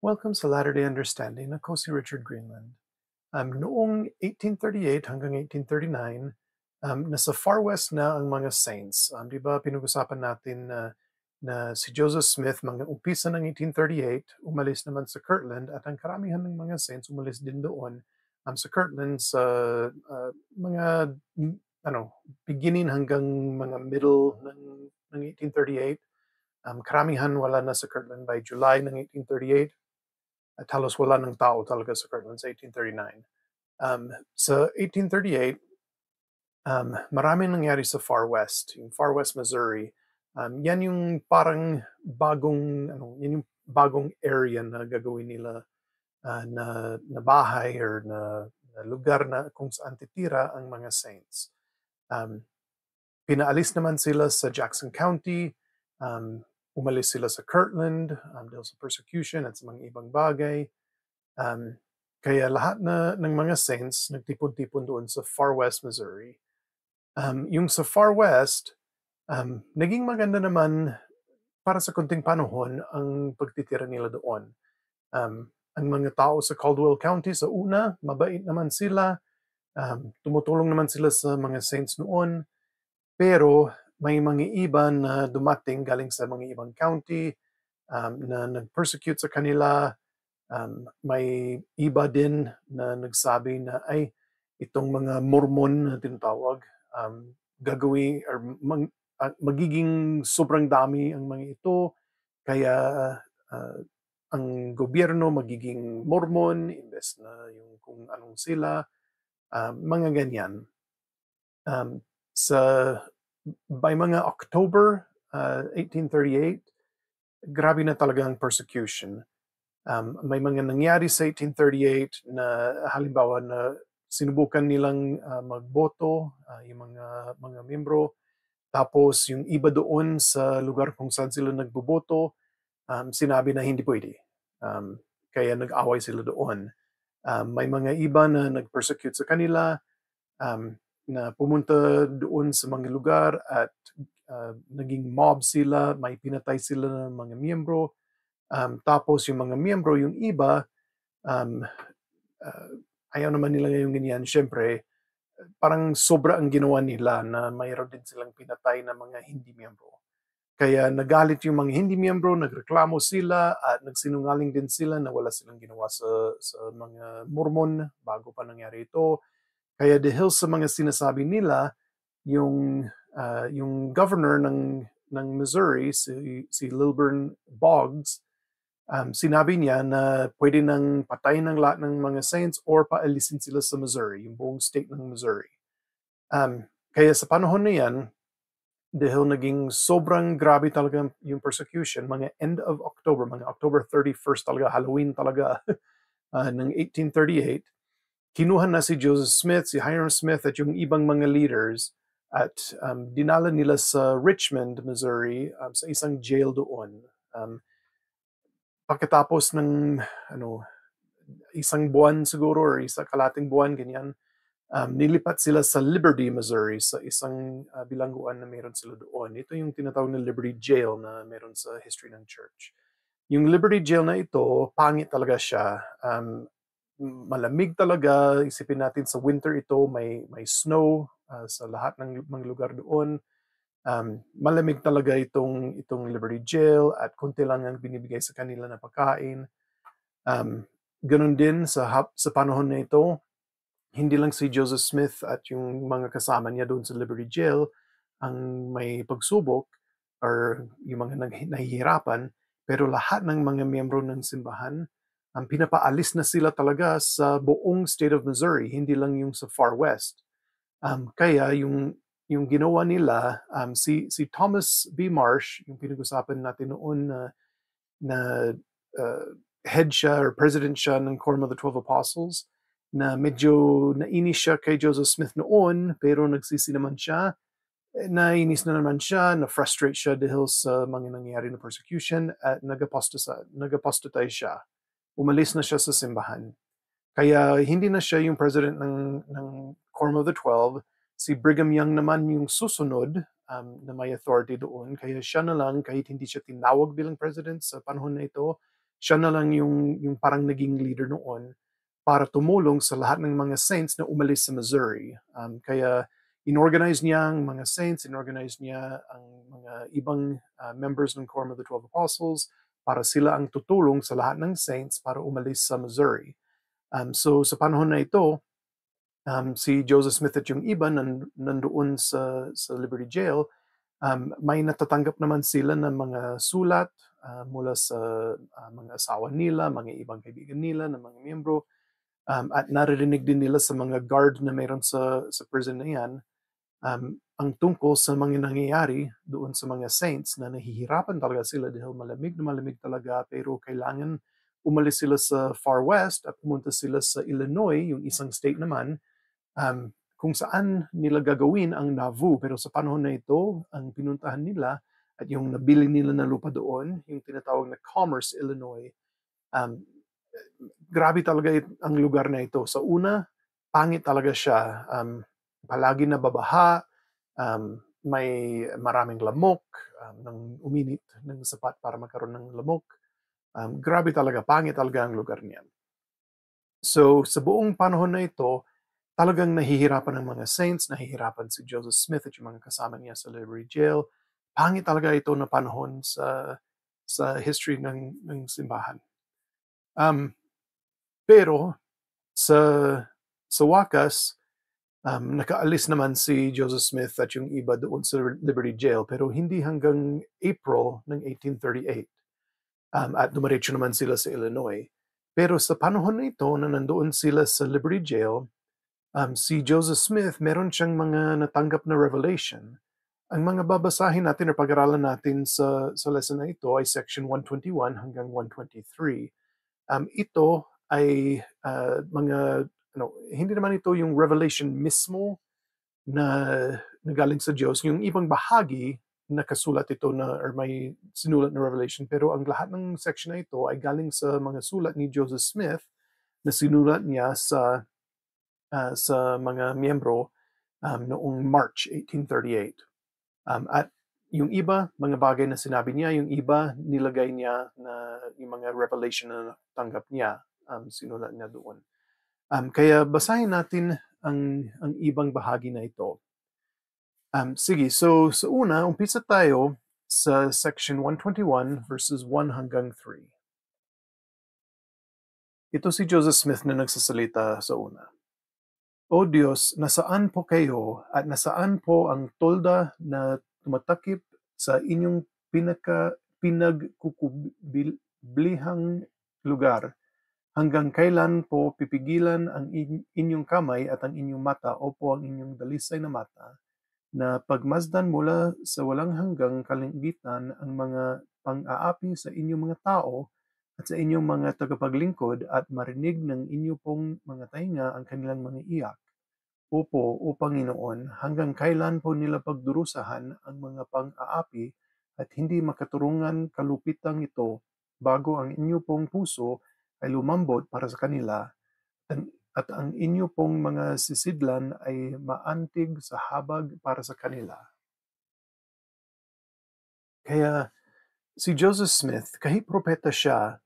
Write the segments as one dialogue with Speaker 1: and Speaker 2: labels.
Speaker 1: Welcome sa Latter-day Understanding. Ako si Richard Greenland. Noong 1838 hanggang 1839, nasa Far West na ang mga saints. Di ba pinag-usapan natin na si Joseph Smith, mga umpisa ng 1838, umalis naman sa Kirtland at ang karamihan ng mga saints umalis din doon sa Kirtland sa mga beginning hanggang mga middle ng 1838. Karamihan wala na sa Kirtland by July ng 1838. At halos wala ng tao talaga sa Kirtland sa 1839. Sa 1838, maraming nangyari sa Far West, yung Far West, Missouri. Yan yung parang yan yung bagong area na gagawin nila na bahay or na lugar na kung saan titira ang mga saints. Pinaalis naman sila sa Jackson County, umalis sila sa Kirtland dahil sa persecution at sa mga ibang bagay. Kaya lahat ng mga saints nagtipon-tipon doon sa Far West, Missouri. Yung sa Far West, naging maganda naman para sa kunting panahon ang pagtitira nila doon. Ang mga tao sa Caldwell County sa una, mabait naman sila. Tumutulong naman sila sa mga saints noon. Pero may mga iba na dumating galing sa mga ibang county na nag-persecute sa kanila. May iba din na nagsabi na ay itong mga Mormon na tinatawag gagawin or magiging sobrang dami ang mga ito, kaya ang gobyerno magiging Mormon imbes na yung kung anong sila, mga ganyan. Sa by mga October 1838, grabe na talaga ang persecution. May mga nangyari sa 1838 na halimbawa na sinubukan nilang magboto, yung mga miyembro. Tapos yung iba doon sa lugar kung saan sila nagboboto, sinabi na hindi pwede. Kaya nag-away sila doon. May mga iba na nag-persecute sa kanila, na pumunta doon sa mga lugar at naging mob sila, may pinatay sila ng mga miyembro. Tapos yung mga miyembro, yung iba, ayaw naman nila yung ganyan. Siyempre, parang sobra ang ginawa nila na mayroon din silang pinatay na mga hindi miyembro. Kaya nagalit yung mga hindi miyembro, nagreklamo sila at nagsinungaling din sila na wala silang ginawa sa mga Mormon bago pa nangyari ito. Kaya dahil sa mga sinasabi nila, yung governor ng Missouri, si Lilburn Boggs, sinabi niya na pwede nang patayin ng lahat ng mga saints or paalisin sila sa Missouri, yung buong state ng Missouri. Kaya sa panahon na yan, dahil naging sobrang grabe talaga yung persecution, mga end of October, mga October 31st talaga, Halloween talaga, ng 1838, kinuha na si Joseph Smith, si Hiram Smith at yung ibang mga leaders at dinala nila sa Richmond, Missouri, sa isang jail doon. Pagkatapos ng isang buwan siguro or kalating buwan, ganyan, nilipat sila sa Liberty, Missouri, sa isang bilangguan na meron sila doon. Ito yung tinatawag na Liberty Jail na meron sa history ng church. Yung Liberty Jail na ito, pangit talaga siya. Malamig talaga. Isipin natin sa winter ito, may snow sa lahat ng mga lugar doon. Malamig talaga itong Liberty Jail at konti lang ang binibigay sa kanila na pagkain. Ganun din sa panahon na ito, hindi lang si Joseph Smith at yung mga kasama niya doon sa Liberty Jail ang may pagsubok or yung mga nahihirapan, pero lahat ng mga miyembro ng simbahan, pinapaalis na sila talaga sa buong state of Missouri, hindi lang yung sa Far West. Kaya yung ginawa nila, si Thomas B. Marsh, yung pinag-usapan natin noon na head siya or president siya ng Quorum of the 12 Apostles, na medyo nainis siya kay Joseph Smith noon, pero nagsisi naman siya. Nainis na naman siya, na-frustrate siya dahil sa mga nangyayari na persecution at nag-apostatize siya. Umalis na siya sa simbahan. Kaya hindi na siya yung president ng Quorum of the 12. Si Brigham Young naman yung susunod na may authority doon. Kaya siya na lang, kahit hindi siya tinawag bilang president sa panahon na ito, siya na lang yung parang naging leader noon para tumulong sa lahat ng mga saints na umalis sa Missouri. Kaya inorganize niya ang mga saints, inorganize niya ang mga ibang members ng Quorum of the 12 Apostles para sila ang tutulong sa lahat ng saints para umalis sa Missouri. So sa panahon na ito, si Joseph Smith at yung iba nandoon sa Liberty Jail, may natatanggap naman sila ng mga sulat mula sa mga asawa nila, mga ibang kaibigan nila, ng mga miyembro, at naririnig din nila sa mga guard na mayroon sa prison na yan, ang tungkol sa mga nangyayari doon sa mga saints na nahihirapan talaga sila dahil malamig na malamig talaga, pero kailangan umalis sila sa Far West at pumunta sila sa Illinois, yung isang state naman, kung saan nila gagawin ang Nauvoo. Pero sa panahon na ito, ang pinuntahan nila at yung nabili nila na lupa doon, yung tinatawag na Commerce, Illinois, um, grabe talaga ang lugar na ito. Sa una, pangit talaga siya. Palagi nababaha, may maraming lamok, nang uminit ng sapat para magkaroon ng lamok. Grabe talaga, pangit talaga ang lugar niyan. So sa buong panahon na ito, talagang nahihirapan ng mga saints, nahihirapan si Joseph Smith at yung mga kasama niya sa Liberty Jail. Pangit talaga ito na panahon sa history ng simbahan. Pero sa wakas, nakaalis naman si Joseph Smith at yung iba doon sa Liberty Jail, pero hindi hanggang April ng 1838. At dumiretso naman sila sa Illinois. Pero sa panahon na ito na nandoon sila sa Liberty Jail, si Joseph Smith, meron siyang mga natanggap na revelation. Ang mga babasahin natin o pag-aralan natin sa lesson na ito ay section 121 hanggang 123. Ito ay mga, hindi naman ito yung revelation mismo na galing sa Diyos. Yung ibang bahagi, nakasulat ito na, or may sinulat na revelation, pero ang lahat ng section na ito ay galing sa mga sulat ni Joseph Smith na sinulat niya sa mga miyembro noong March 1838. At yung iba, mga bagay na sinabi niya, yung iba nilagay niya na yung mga revelation na tanggap niya, sinulat niya doon. Kaya basahin natin ang ibang bahagi na ito. Sige, so sa una, umpisa tayo sa section 121 verses 1 hanggang 3. Ito si Joseph Smith na nagsasalita sa una. O Diyos, nasaan po kayo at nasaan po ang tolda na tumatakip sa inyong pinagkukublihang lugar? Hanggang kailan po pipigilan ang inyong kamay at ang inyong mata o po ang inyong dalisay na mata na pagmasdan mula sa walang hanggang kalangitan ang mga pang-aapi sa inyong mga tao at sa inyong mga tagapaglingkod at marinig ng inyo pong mga tainga ang kanilang mga iyak? Opo, o Panginoon, hanggang kailan po nila pagdurusahan ang mga pang-aapi at hindi makaturungan kalupitang ito bago ang inyo pong puso ay lumambot para sa kanila at ang inyo pong mga sisidlan ay maantig sa habag para sa kanila. Kaya si Joseph Smith, kahit propeta siya,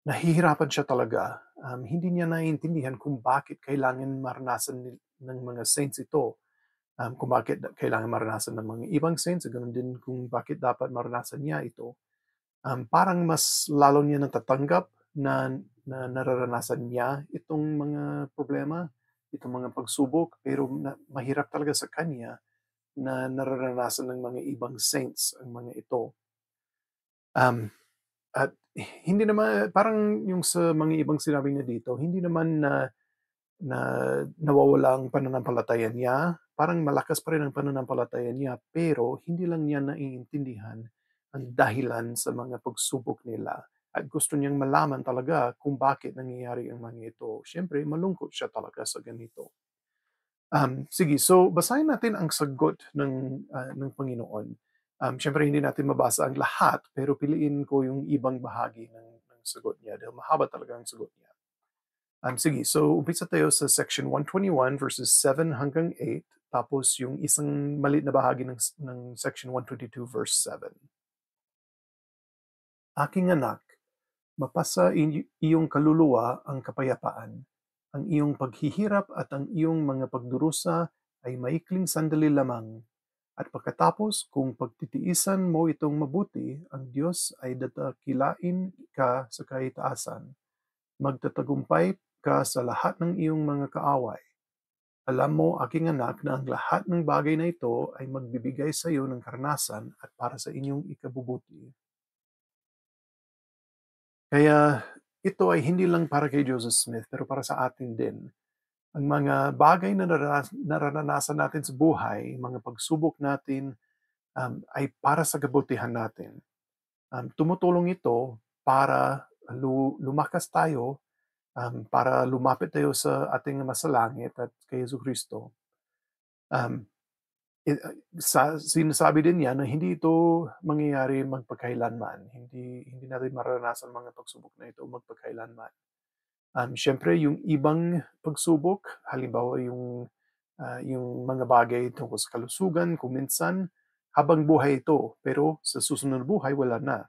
Speaker 1: nahihirapan siya talaga. Hindi niya naiintindihan kung bakit kailangan maranasan ng mga saints ito. Kung bakit kailangan maranasan ng mga ibang saints, ganoon din kung bakit dapat maranasan niya ito. Parang mas lalo niya natatanggap na nararanasan niya itong mga problema, itong mga pagsubok, pero mahirap talaga sa kanya na nararanasan ng mga ibang saints ang mga ito. At hindi naman, parang yung sa mga ibang sinabi niya dito, hindi naman na nawawala ang pananampalataya niya, parang malakas pa rin ang pananampalataya niya, pero hindi lang niya naiintindihan ang dahilan sa mga pagsubok nila. At gusto niyang malaman talaga kung bakit nangyayari ang mga ito. Siyempre, malungkot siya talaga sa ganito. Sige, so basahin natin ang sagot ng Panginoon. Siyempre, hindi natin mabasa ang lahat, pero piliin ko yung ibang bahagi ng sagot niya dahil mahaba talaga ang sagot niya. Sige, so umpisa tayo sa section 121 verses 7 hanggang 8, tapos yung isang maliit na bahagi ng section 122 verse 7. Aking anak, Mapasa iyong kaluluwa ang kapayapaan. Ang iyong paghihirap at ang iyong mga pagdurusa ay maikling sandali lamang. At pagkatapos, kung pagtitiisan mo itong mabuti, ang Diyos ay dadakilain ka sa kaitaasan. Magtatagumpay ka sa lahat ng iyong mga kaaway. Alam mo, aking anak, na ang lahat ng bagay na ito ay magbibigay sa iyo ng karanasan at para sa inyong ikabubuti. Kaya ito ay hindi lang para kay Joseph Smith, pero para sa atin din. Ang mga bagay na nararanasan natin sa buhay, mga pagsubok natin, ay para sa kabutihan natin. Tumutulong ito para lumakas tayo, para lumapit tayo sa ating masalangit at kay Yesu Kristo. Um, Sinasabi din niya na hindi ito mangyayari magpakailanman. Hindi natin mararanasan mga pagsubok na ito magpakailanman. Siyempre, yung ibang pagsubok, halimbawa yung mga bagay tungkol sa kalusugan, kung minsan habang buhay ito, pero sa susunod na buhay, wala na.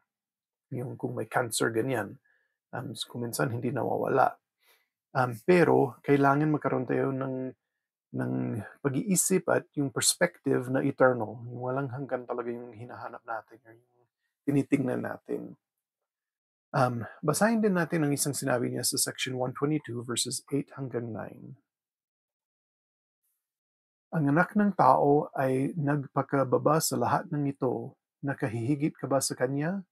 Speaker 1: Yung kung may cancer, ganyan. Kung minsan hindi nawawala. Pero kailangan magkaroon tayo ng pag-iisip at yung perspective na eternal. Yung walang hanggan talaga yung hinahanap natin or yung tinitingnan natin. Basahin din natin ang isang sinabi niya sa section 122 verses 8 hanggang 9. Ang anak ng tao ay nagpakababa sa lahat ng ito. Nakahihigit ka ba sa kanya?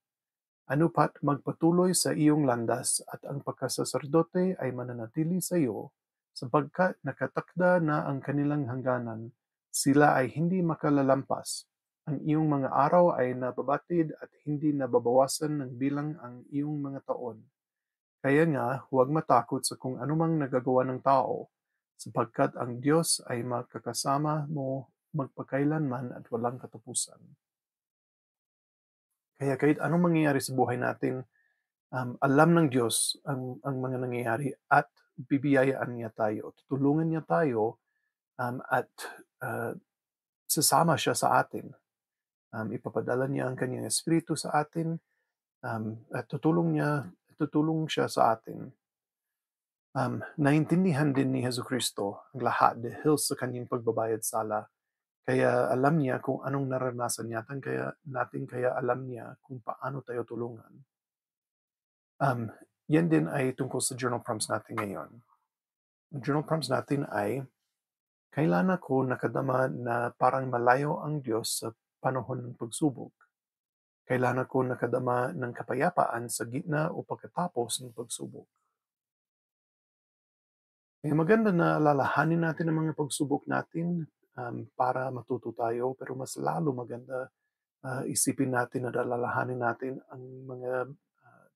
Speaker 1: Ano pat magpatuloy sa iyong landas at ang pagkasaserdote ay mananatili sa iyo, sapagkat nakatakda na ang kanilang hangganan, sila ay hindi makalalampas. Ang iyong mga araw ay nababatid at hindi nababawasan ng bilang ang iyong mga taon. Kaya nga, huwag matakot sa kung anumang nagagawa ng tao, sapagkat ang Diyos ay makakasama mo magpakailanman at walang katapusan. Kaya kahit anong mangyayari sa buhay natin, alam ng Diyos ang mga nangyayari at bibiyayaan niya tayo, tutulungan niya tayo, at sasama siya sa atin. Ipapadala niya ang kanyang espiritu sa atin, at tutulong siya sa atin. Naintindihan din ni Hesus Kristo ang lahat dahil sa kanyang pagbabayad sala. Kaya alam niya kung anong naranasan natin, kaya alam niya kung paano tayo tulungan. Yan din ay tungkol sa journal prompts natin ngayon. Ang journal prompts natin ay, kailan ako nakadama na parang malayo ang Diyos sa panahon ng pagsubok? Kailan ako nakadama ng kapayapaan sa gitna o pagkatapos ng pagsubok? Kaya maganda na alalahanin natin ang mga pagsubok natin, para matuto tayo, pero mas lalo maganda isipin natin at alalahanin natin ang mga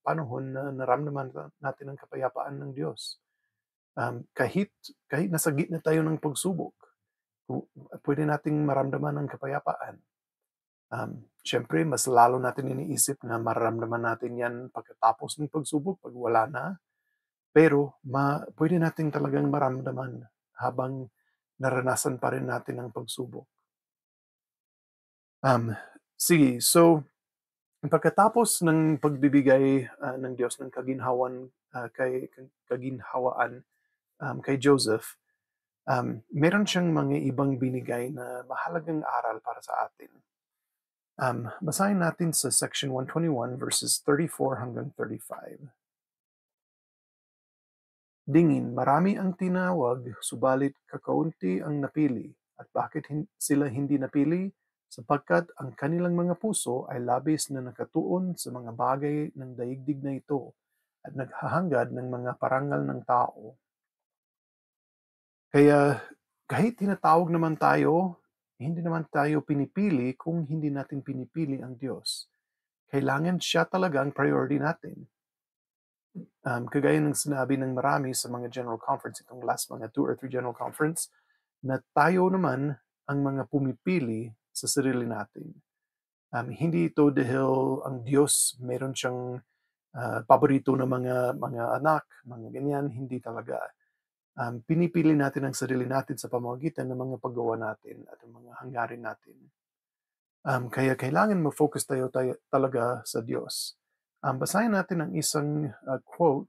Speaker 1: panahon na naramdaman natin ang kapayapaan ng Diyos. Kahit nasa gitna tayo ng pagsubok, pwede nating maramdaman ang kapayapaan. Siyempre, mas lalo natin iniisip na mararamdaman natin yan pagkatapos ng pagsubok, pag wala na. Pero pwede natin talagang maramdaman habang naranasan pa rin natin ang pagsubok. Sige, so pagkatapos ng pagbibigay ng Diyos ng kaginhawaan kay Joseph, meron siyang mga ibang binigay na mahalagang aral para sa atin. Basahin natin sa section 121 verses 34 hanggang 35. Dingin, marami ang tinawag, subalit kakaunti ang napili. At bakit sila hindi napili? Sapagkat ang kanilang mga puso ay labis na nakatuon sa mga bagay ng daigdig na ito at naghahangad ng mga parangal ng tao. Kaya kahit tinatawag naman tayo, hindi naman tayo pinipili kung hindi natin pinipili ang Diyos. Kailangan siya talaga ang priority natin. Kagaya ng sinabi ng marami sa mga general conference, itong last mga 2 or 3 general conference, na tayo naman ang mga pumipili sa sarili natin. Hindi ito dahil ang Diyos meron siyang paborito na mga anak, mga ganyan, hindi talaga. Pinipili natin ang sarili natin sa pamamagitan ng mga paggawa natin at ang mga hangarin natin. Kaya kailangan mag-focus tayo talaga sa Diyos. Basahin natin ang isang quote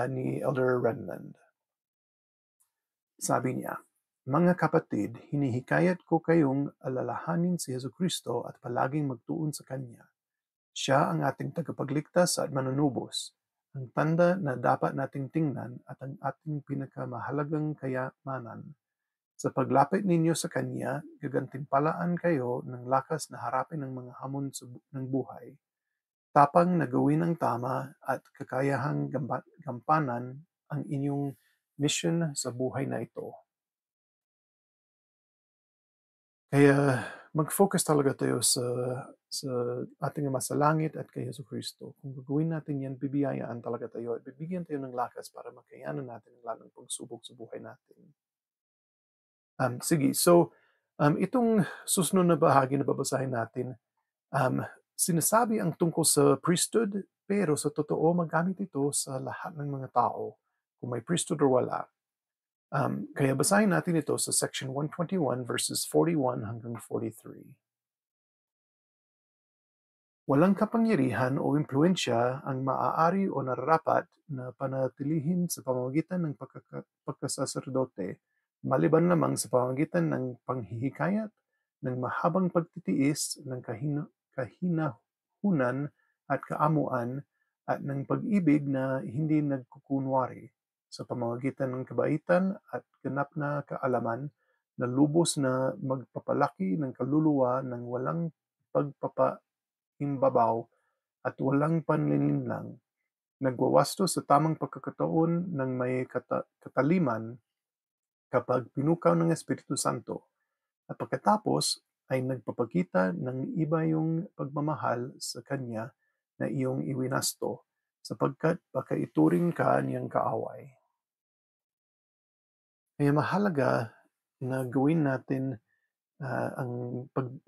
Speaker 1: ni Elder Renland. Sabi niya, "Mga kapatid, hinihikayat ko kayong alalahanin si Jesucristo at palaging magtuon sa Kanya. Siya ang ating tagapagligtas at manunubos, ang tanda na dapat nating tingnan at ang ating pinakamahalagang kayamanan. Sa paglapit ninyo sa Kanya, gagantimpalaan kayo ng lakas na harapin ang mga hamon ng buhay, tapang na gawin ang tama at kakayahang gampanan ang inyong mission sa buhay na ito." Kaya mag-focus talaga tayo sa ating Ama sa langit at kay Jesucristo. Kung gagawin natin yan, bibiyayaan talaga tayo at bibigyan tayo ng lakas para makayanan natin ang lalong pagsubok sa buhay natin. Sige, so itong susunod na bahagi na babasahin natin, um, sinasabi ang tungkol sa priesthood, pero sa totoo, magamit ito sa lahat ng mga tao, kung may priesthood o wala. Kaya basahin natin ito sa section 121 verses 41 hanggang 43. Walang kapangyarihan o impluensya ang maaari o nararapat na panatilihin sa pamamagitan ng pagkasaserdote, maliban lamang sa pamamagitan ng panghihikayat, ng mahabang pagtitiis, ng kahinahunan at kaamuan, at ng pag-ibig na hindi nagkukunwari, sa pamamagitan ng kabaitan at ganap na kaalaman na lubos na magpapalaki ng kaluluwa ng walang pagpapaimbabaw at walang panlilinlang, nagwawasto sa tamang pagkakataon ng may kataliman kapag pinukaw ng Espiritu Santo, at pagkatapos ay nagpapakita ng iba yung pagmamahal sa Kanya na iyong iwinasto, sapagkat baka ituring ka niyang kaaway. Kaya mahalaga na gawin natin ang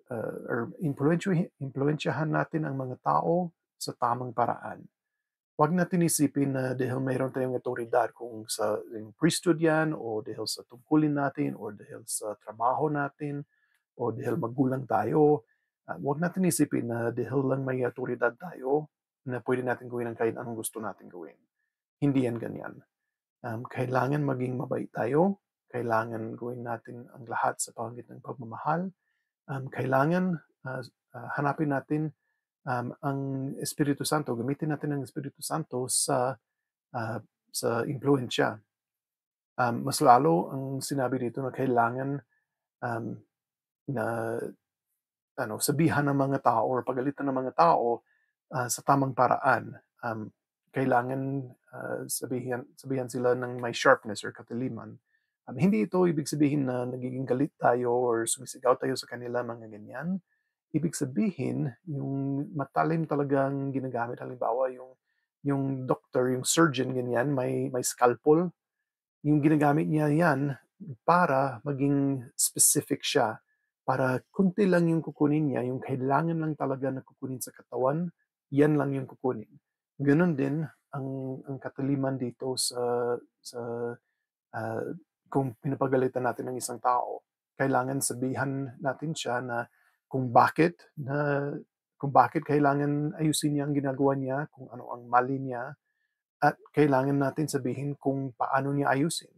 Speaker 1: or impluwensyahan natin ang mga tao sa tamang paraan. Huwag natin isipin na dahil mayroon tayong otoridad, kung sa yung priesthood yan, o dahil sa tungkulin natin, o dahil sa trabaho natin, o dahil magulang tayo, huwag natin isipin na dahil lang may otoridad tayo, na pwede natin gawin ang kahit anong gusto natin gawin. Hindi yan ganyan. Kailangan maging mabait tayo, kailangan gawin natin ang lahat sa pamagitan ng pagmamahal, kailangan hanapin natin ang Espiritu Santo, gamitin natin ang Espiritu Santo uh, sa impluensya. Mas lalo ang sinabi dito na kailangan um, na sabihan ng mga tao or pagalitan ng mga tao sa tamang paraan. Kailangan sabihan sila ng may sharpness or kataliman. Hindi ito ibig sabihin na nagiging galit tayo or sumisigaw tayo sa kanila, mga ganyan. Ibig sabihin, yung matalim talagang ginagamit. Halimbawa, yung doctor, yung surgeon, ganyan, may scalpel. Yung ginagamit niya yan para maging specific siya. Para kunti lang yung kukunin niya, yung kailangan lang talaga na kukunin sa katawan, yan lang yung kukunin. Ganon din ang kataliman dito sa uh, kung pinapagalitan natin ng isang tao. Kailangan sabihan natin siya na kung bakit na kung bakit kailangan ayusin niya ang ginagawa niya, kung ano ang mali niya, at kailangan natin sabihin kung paano niya ayusin.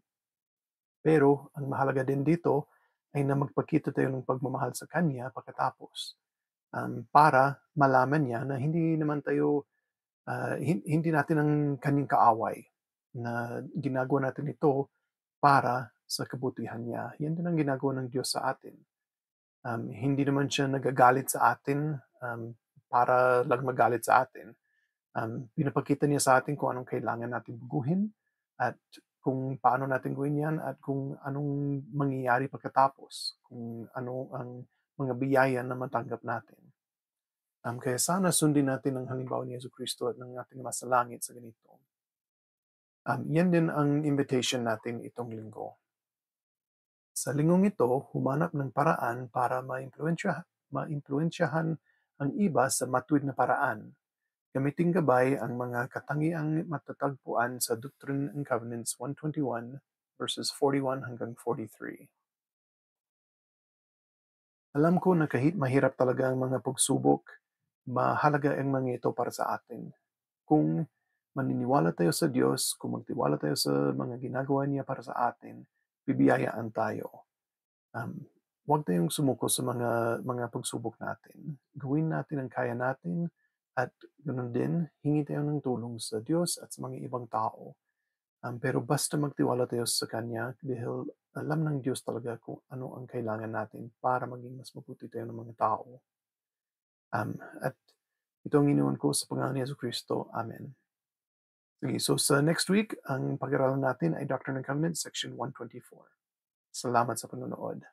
Speaker 1: Pero ang mahalaga din dito ay na magpakita tayo ng pagmamahal sa Kanya pagkatapos, para malaman niya na hindi naman tayo, hindi natin ang Kanyang kaaway, na ginagawa natin ito para sa kabutihan niya. Yan din ang ginagawa ng Diyos sa atin. Hindi naman siya nagagalit sa atin para lang magalit sa atin. Pinapakita niya sa atin kung anong kailangan natin baguhin at kung paano natin gawin yan at kung anong mangyayari pagkatapos, kung ano ang mga biyaya na matanggap natin. Kaya sana sundin natin ang halimbawa ni Jesucristo at ng ating Ama sa langit sa ganito. Yan din ang invitation natin itong linggo. Sa linggong ito, humanap ng paraan para maimpluwensyahan ang iba sa matuwid na paraan. Gamiting gabay ang mga katangiang matatagpuan sa Doctrine and Covenants 121 verses 41 hanggang 43. Alam ko na kahit mahirap talaga ang mga pagsubok, mahalaga ang mga ito para sa atin. kung maniniwala tayo sa Diyos, kung magtiwala tayo sa mga ginagawa niya para sa atin, bibiyayaan tayo. Huwag tayong sumuko sa mga pagsubok natin. Gawin natin ang kaya natin at gano'n din, hingi tayo ng tulong sa Diyos at sa mga ibang tao. Pero basta magtiwala tayo sa Kanya dahil alam ng Diyos talaga kung ano ang kailangan natin para maging mas mabuti tayo ng mga tao. At ito ang iniwan ko sa pangalan ni Jesucristo. Amen. Sige, so sa next week, ang pag-aralan natin ay Doctrine and Covenants, Section 124. Salamat sa panonood.